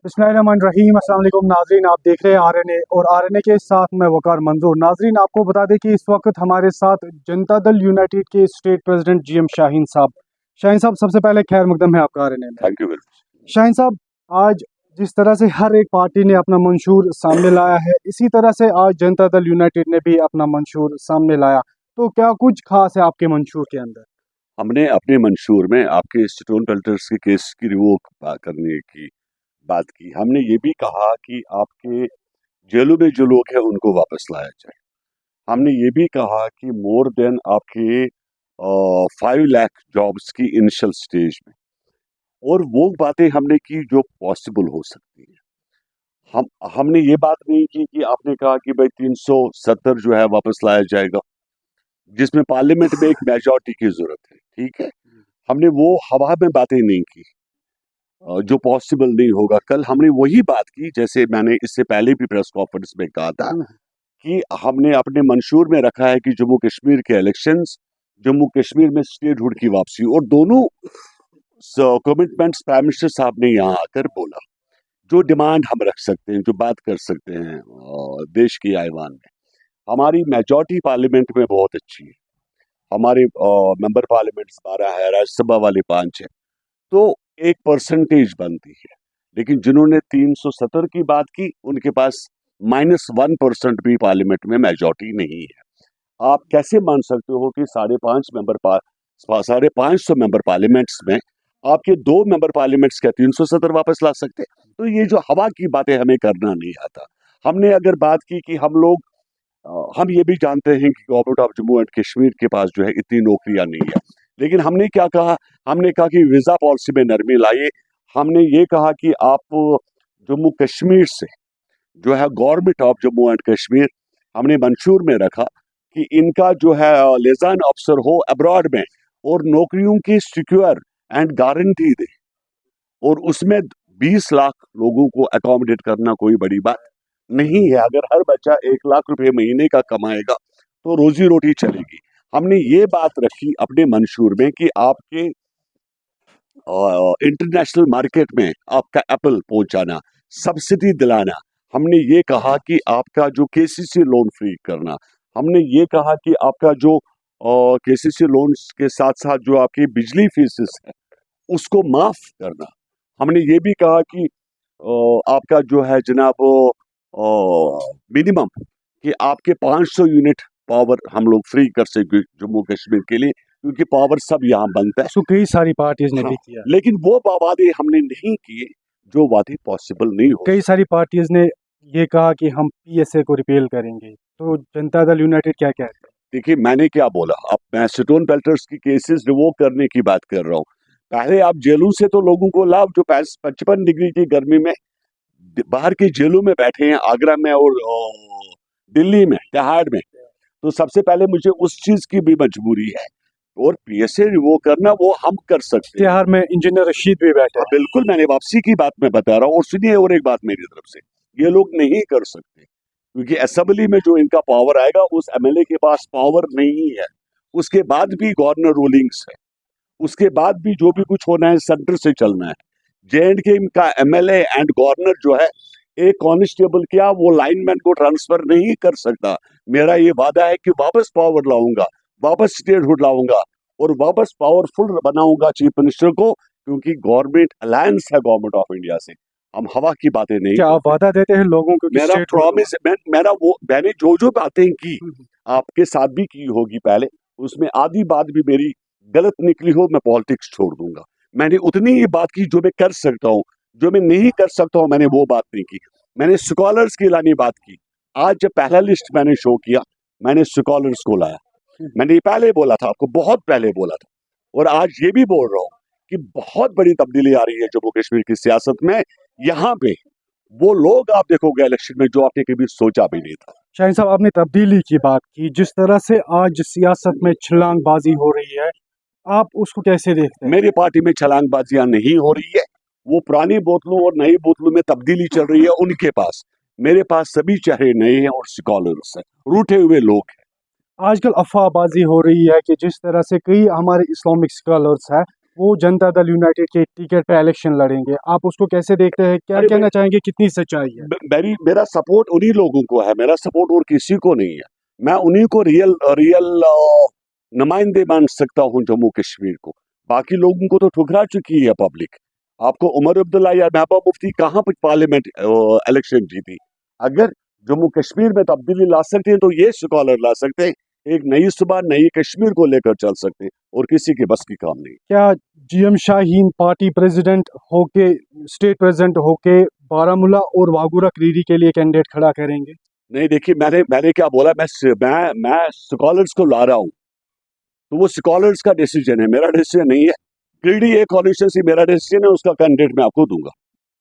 बिस्मिल्लाहिर्रहमानिर्रहीम। अस्सलाम वालेकुम नाजरीन, आप देख रहे हैं आरएनए और आरएनए के साथ मैं वकार मंजूर। नाजरीन, आपको बता दें कि इस वक्त हमारे साथ जनता दल यूनाइटेड के स्टेट प्रेसिडेंट जीएम शाहीन साहब। शाहीन साहब, सबसे पहले खैर मकदम है आपका आरएनए में। Thank you very much. Shaheen साहब, आज जिस तरह से हर एक पार्टी ने अपना मंशूर सामने लाया है, इसी तरह से आज जनता दल यूनाइटेड ने भी अपना मंशूर सामने लाया। तो क्या कुछ खास है आपके मंशूर के अंदर? हमने अपने मंशूर में आपके स्टोन पेल्टर्स के केस की रिवोक करने की बात की। हमने ये भी कहा कि आपके जेलों में जो लोग हैं उनको वापस लाया जाए। हमने ये भी कहा कि मोर देन आपके 5 लाख जॉब्स की इनिशियल स्टेज में, और वो बातें हमने की जो पॉसिबल हो सकती है। हमने ये बात नहीं की कि आपने कहा कि भाई 370 जो है वापस लाया जाएगा, जिसमें पार्लियामेंट में एक मेजॉरिटी की जरूरत है। ठीक है, हमने वो हवा में बातें नहीं की जो पॉसिबल नहीं होगा। कल हमने वही बात की, जैसे मैंने इससे पहले भी प्रेस कॉन्फ्रेंस में कहा था कि हमने अपने मंशूर में रखा है कि जम्मू कश्मीर के इलेक्शंस, जम्मू कश्मीर में स्टेटहुड की वापसी, और दोनों कमिटमेंट्स प्राइम मिनिस्टर साहब ने यहाँ आकर बोला। जो डिमांड हम रख सकते हैं, जो बात कर सकते हैं देश की आईवान में, हमारी मेजॉरिटी पार्लियामेंट में बहुत अच्छी है। हमारे मेंबर पार्लियामेंट 12 है, राज्यसभा वाले 5 है, तो एक परसेंटेज बनती है। लेकिन जिन्होंने 370 की बात की, उनके पास -1% भी पार्लियामेंट में मेजॉरिटी नहीं है। आप कैसे मान सकते हो कि 550 मेंबर पार्लियामेंट्स में आपके 2 मेंबर पार्लियामेंट्स क्या 370 वापस ला सकते? तो ये जो हवा की बातें हमें करना नहीं आता। हमने अगर बात की कि हम ये भी जानते हैं कि government of Jammu and Kashmir के पास जो है इतनी नौकरियां नहीं है, लेकिन हमने क्या कहा? हमने कहा कि वीजा पॉलिसी में नरमी लाइए। हमने ये कहा कि आप जम्मू कश्मीर से जो है government of Jammu and Kashmir, हमने मंशूर में रखा कि इनका जो है लिजान अफसर हो अब्रॉड में, और नौकरियों की सिक्योर एंड गारंटी दे, और उसमें 20 लाख लोगों को अकोमोडेट करना कोई बड़ी बात नहीं है। अगर हर बच्चा 1 लाख रुपए महीने का कमाएगा तो रोजी रोटी चलेगी। हमने ये बात रखी अपने मंशूर में कि आपके इंटरनेशनल मार्केट में आपका एप्पल पहुंचाना, सब्सिडी दिलाना। हमने ये कहा कि आपका जो केसीसी लोन फ्री करना। हमने ये कहा कि आपका जो केसीसी लोन्स के साथ साथ जो आपकी बिजली फीसेस है उसको माफ करना। हमने ये भी कहा कि आपका जो है जनाब मिनिमम कि आपके 500 यूनिट पावर हम लोग फ्री कर सके जम्मू कश्मीर के लिए, क्योंकि पावर सब यहाँ बनता है। इसको कई सारी पार्टीज ने भी किया, लेकिन वो वादे हमने नहीं किए जो वादे पॉसिबल नहीं हो। कई सारी पार्टीज ने ये कहा कि हम पीएसए को रिपेल करेंगे। तो जनता दल यूनाइटेड क्या कहते हैं? देखिए, मैंने क्या बोला, अब मैं स्टोन पेल्टर्स की केसेस रिवोक करने की बात कर रहा हूँ। पहले आप जेलों से तो लोगों को लाओ जो 55 डिग्री की गर्मी में बाहर की जेलों में बैठे हैं, आगरा में और दिल्ली में, तिहाड़ में। तो सबसे पहले मुझे उस चीज की भी मजबूरी है, और पीएसए रिवोक करना वो हम कर सकते हैं। तिहाड़ में इंजीनियर रशीद भी बैठे हैं। बिल्कुल, मैंने वापसी की बात मैं बता रहा हूँ। और सुनिए, और एक बात मेरी तरफ से, ये लोग नहीं कर सकते क्योंकि असेंबली में जो इनका पावर आएगा उस एमएलए के पास पावर नहीं है। उसके बाद भी गवर्नर रूलिंग्स है, उसके बाद भी जो भी कुछ होना है सेंटर से चलना है। जेएंडके का एमएलए एंड गवर्नर जो है, एक कांस्टेबल क्या वो लाइनमैन को ट्रांसफर नहीं कर सकता। मेरा ये वादा है कि वापस पावर लाऊंगा, वापस स्टेटहुड लाऊंगा, और वापस पावरफुल बनाऊंगा चीफ मिनिस्टर को, क्योंकि गवर्नमेंट अलायंस है गवर्नमेंट ऑफ इंडिया से। हम हवा की बातें नहीं क्या आप करते। वादा देते हैं लोगों को कि मेरा स्टेट प्रॉमिस, मैंने जो बातें की आपके साथ भी की होगी पहले, उसमें आधी बात भी मेरी गलत निकली हो, मैं पॉलिटिक्स छोड़ दूंगा। मैंने उतनी ही बात की जो मैं कर सकता हूँ, जो मैं नहीं कर सकता हूँ मैंने वो बात नहीं की। मैंने स्कॉलर्स की लानी बात की। आज जब पहला लिस्ट मैंने शो किया, मैंने स्कॉलर्स को लाया। मैंने ये पहले बोला था आपको, बहुत पहले बोला था, और आज ये भी बोल रहा हूँ कि बहुत बड़ी तब्दीली आ रही है जम्मू कश्मीर की सियासत में। यहाँ पे वो लोग आप देखोगे इलेक्शन में जो आपने कभी सोचा भी नहीं था। शाहीन साहब, आपने तब्दीली की बात की, जिस तरह से आज सियासत में छलांगबाजी हो रही है, आप उसको कैसे देखते हैं? मेरी पार्टी में छलांगबाजियां नहीं हो रही है। वो पुरानी बोतलों और नई बोतलों में तब्दीली चल रही है उनके पास। मेरे पास सभी चेहरे नए हैं और स्कॉलर्स हैं, रूठे हुए लोग हैं। आजकल अफवाहबाजी हो रही है कि जिस तरह से कई हमारे इस्लामिक स्कॉलर्स हैं वो जनता दल यूनाइटेड के टिकट पे इलेक्शन लड़ेंगे, आप उसको कैसे देखते हैं? क्या अरे कहना चाहेंगे, कितनी सच्चाई है? मेरा सपोर्ट उन्हीं लोगों को है, मेरा सपोर्ट और किसी को नहीं है। मैं उन्हीं को रियल रियल नुमाइंदे मान सकता हूँ जम्मू कश्मीर को। बाकी लोगों को तो ठुकरा चुकी है पब्लिक। आपको उमर अब्दुल्ला या महबूबा मुफ्ती कहाँ पर पार्लियामेंट इलेक्शन जीती? अगर जम्मू कश्मीर में तब्दीली ला सकते हैं तो ये स्कॉलर ला सकते हैं, एक नई सुबह नई कश्मीर को लेकर चल सकते हैं, और किसी के बस की काम नहीं। क्या जीएम शाहीन पार्टी प्रेसिडेंट होके, स्टेट प्रेसिडेंट होके बारामूला और वागूरा क्रीरी के लिए कैंडिडेट खड़ा करेंगे? नहीं, देखिए, मैंने क्या बोला, मैं स्कॉलर्स को ला रहा हूँ, तो वो स्कॉलर्स का डिसीजन है, मेरा डिसीजन नहीं है। क्रीडी एक कॉन्स्टिट्यूंसी मेरा डिसीजन है, उसका कैंडिडेट मैं आपको दूंगा।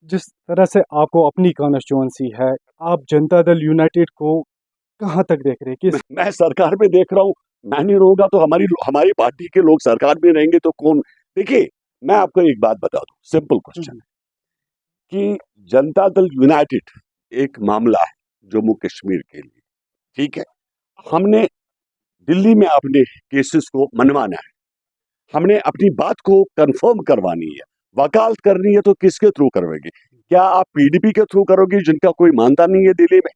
जिस तरह से आपको अपनी कॉन्स्टिट्यूंसी है, आप जनता दल यूनाइटेड को कहाँ तक देख रहे हैं? किस मैं सरकार में देख रहा हूँ। मैं नहीं रहूंगा तो हमारी हमारी पार्टी के लोग सरकार में रहेंगे तो कौन? देखिए, मैं आपको एक बात बता दूं, सिंपल क्वेश्चन, कि जनता दल यूनाइटेड एक मामला है जम्मू कश्मीर के लिए, ठीक है। हमने दिल्ली में अपने केसेस को मनवाना है, हमने अपनी बात को कंफर्म करवानी है। वकालत करनी है तो किसके थ्रू करोगे? क्या आप पीडीपी के थ्रू करोगे, जिनका कोई मानता नहीं है दिल्ली में,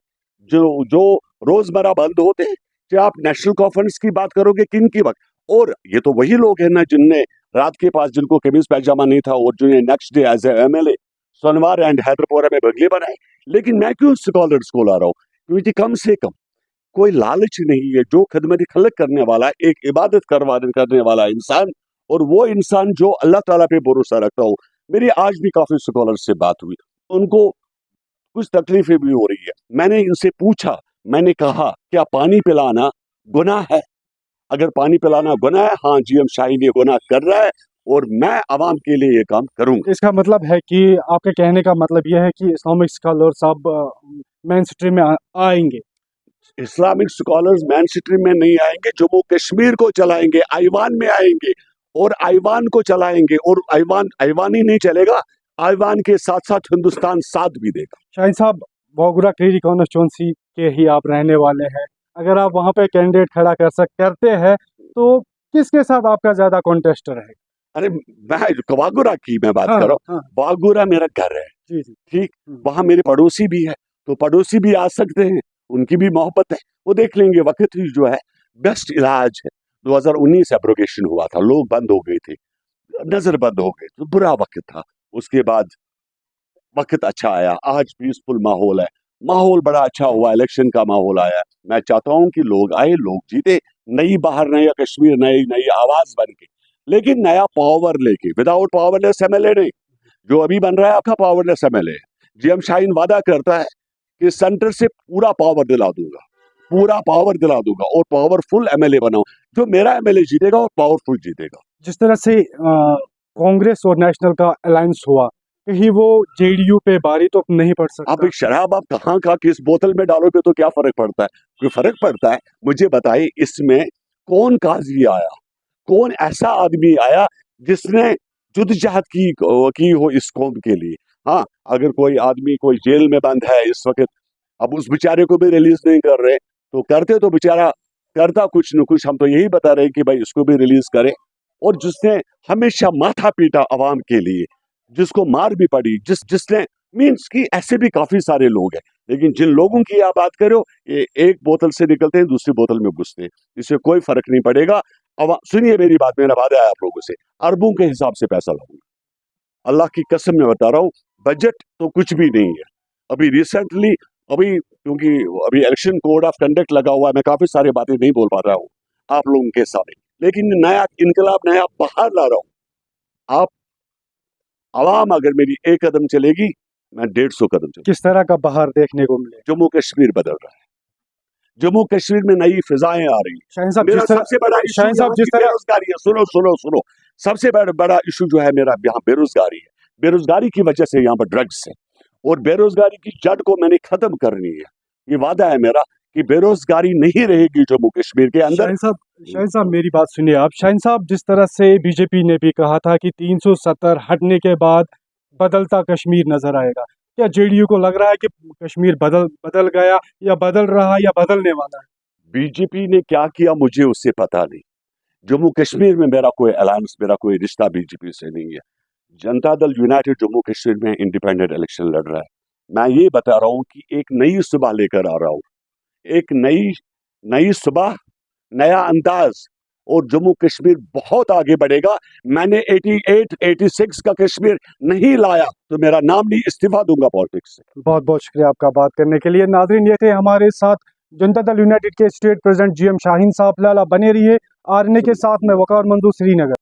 जो जो रोजमर्रा बंद होते हैं? क्या आप नेशनल कॉन्फ्रेंस की बात करोगे, किन की बात? और ये तो वही लोग हैं ना जिनने रात के पास, जिनको कमीज पैजामा नहीं था और जिन्हें next day as MLA Sonwar and Haiderpora में बगले बनाए। लेकिन मैं क्यों स्कॉलर्स को ला रहा हूँ? क्योंकि कम से कम कोई लालच नहीं है, जो खिदमत खलक करने वाला, एक इबादत करने वाला इंसान, और वो इंसान जो अल्लाह ताला पे भरोसा रखता हो। मेरी आज भी काफी स्कॉलर से बात हुई, उनको कुछ तकलीफें भी हो रही है। मैंने इनसे पूछा, मैंने कहा क्या पानी पिलाना गुनाह है? अगर पानी पिलाना गुनाह है, हाँ, जीएम शाहीन ये गुनाह कर रहा है और मैं आवाम के लिए ये काम करूंगा। इसका मतलब है कि आपके कहने का मतलब यह है कि इस्लामिक स्कॉलर साहब मेन स्ट्रीम में आएंगे? इस्लामिक स्कॉलर्स मेन स्ट्रीम में नहीं आएंगे, जम्मू कश्मीर को चलाएंगे, आईवान में आएंगे और आईवान को चलाएंगे, और आईवान ही नहीं चलेगा, आईवान के साथ साथ हिंदुस्तान साथ भी देगा। शाहीन साहब, वागूरा क्रीरी कॉन्स्टिट्यूंसी के ही आप रहने वाले हैं, अगर आप वहां पे कैंडिडेट खड़ा करते हैं तो किसके साथ आपका ज्यादा कॉन्टेस्ट रहेगा? अरे, मैं वागुरा की मैं बात हाँ कर रहा हूँ। हाँ। वागुरा मेरा घर है, जी जी। ठीक। वहां मेरे पड़ोसी भी है, तो पड़ोसी भी आ सकते हैं, उनकी भी मोहब्बत है, वो देख लेंगे। वक्त ही जो है बेस्ट इलाज है। 2019 एब्रोगेशन हुआ था, लोग बंद हो गए थे, नजर बंद हो गए, तो बुरा वक्त था। उसके बाद वक्त अच्छा आया, आज पीसफुल माहौल है, माहौल बड़ा अच्छा हुआ, इलेक्शन का माहौल आया। मैं चाहता हूं कि लोग आए, लोग जीते, नई बाहर, नया कश्मीर, नई नई आवाज बन के, लेकिन नया पावर लेके, विदाउट पावरलेस एमएलए नहीं। जो अभी बन रहा है आपका पावरलेस एमएलए है। जीएम शाहीन वादा करता है कि सेंटर से पूरा पावर दिला दूंगा, पूरा पावर दिला दूंगा और पावरफुल एमएलए बनाऊं। जो मेरा एमएलए जीतेगा और पावरफुल जीतेगा। जिस तरह से कांग्रेस और नेशनल का अलायंस हुआ, कहीं वो जेडीयू पे भारी तो नहीं पड़ आप सकता? एक शराब आप कहाँ का किस बोतल में डालोगे तो क्या फर्क पड़ता है? कोई फर्क पड़ता है? मुझे बताइए, इसमें कौन काजी आया, कौन ऐसा आदमी आया जिसने जुदजहद की हो इस कौम के लिए? हाँ, अगर कोई आदमी कोई जेल में बंद है इस वक्त, अब उस बेचारे को भी रिलीज नहीं कर रहे, तो करते तो बेचारा करता कुछ न कुछ। हम तो यही बता रहे हैं कि भाई इसको भी रिलीज करें। और जिसने हमेशा माथा पीटा आवाम के लिए, जिसको मार भी पड़ी, जिसने मीन्स कि ऐसे भी काफी सारे लोग हैं, लेकिन जिन लोगों की आप बात करो, ये एक बोतल से निकलते हैं दूसरी बोतल में घुसते हैं, इससे कोई फर्क नहीं पड़ेगा। अब सुनिए मेरी बात, मेरा वादा है आप लोगों से, अरबों के हिसाब से पैसा लाऊंगा, अल्लाह की कसम मैं बता रहा हूँ। बजट तो कुछ भी नहीं है। अभी रिसेंटली, अभी क्योंकि अभी इलेक्शन कोड ऑफ कंडक्ट लगा हुआ है, मैं काफी सारी बातें नहीं बोल पा रहा हूँ आप लोगों के सामने, लेकिन नया इनकलाब, नया बाहर ला रहा हूँ। आप आवाम अगर मेरी एक कदम चलेगी, मैं 150 कदम चलूंगा। किस तरह का बाहर देखने को मिले? जम्मू कश्मीर बदल रहा है, जम्मू कश्मीर में नई फिजाएं आ रही शाहीन साहब, मेरा जिस तरह सबसे बड़ा इशू शाहीन साहब, यहाँ जिस की तरह बेरोजगारी है। सुनो सुनो सुनो, सबसे बड़ा इशू जो है मेरा यहाँ बेरोजगारी है। बेरोजगारी की वजह से यहाँ पर ड्रग्स है, और बेरोजगारी की जड़ को मैंने खत्म करनी है। ये वादा है मेरा कि बेरोजगारी नहीं रहेगी जम्मू कश्मीर के अंदर। शाहीन साहब मेरी बात सुनिए आप। शाहीन साहब, जिस तरह से बीजेपी ने भी कहा था कि 370 हटने के बाद बदलता कश्मीर नजर आएगा, क्या जेडीयू को लग रहा है कि कश्मीर बदल गया, या बदल रहा है, या बदलने वाला है? बीजेपी ने क्या किया मुझे उससे पता नहीं। जम्मू कश्मीर में मेरा कोई अलायंस, मेरा कोई रिश्ता बीजेपी से नहीं है। जनता दल यूनाइटेड जम्मू कश्मीर में इंडिपेंडेंट इलेक्शन लड़ रहा है। मैं ये बता रहा हूँ कि एक नई सुबह लेकर आ रहा हूँ, एक नई सुबह, नया अंदाज, और जम्मू कश्मीर बहुत आगे बढ़ेगा। मैंने 88, 86 का कश्मीर नहीं लाया तो मेरा नाम नहीं, इस्तीफा दूंगा पॉलिटिक्स से। बहुत बहुत शुक्रिया आपका बात करने के लिए। नाज़रीन, ये थे हमारे साथ जनता दल यूनाइटेड के स्टेट प्रेसिडेंट GM शाहीन साहब। लाला बने रहिए। आरएनए के साथ मैं वकार मंजूर, श्रीनगर।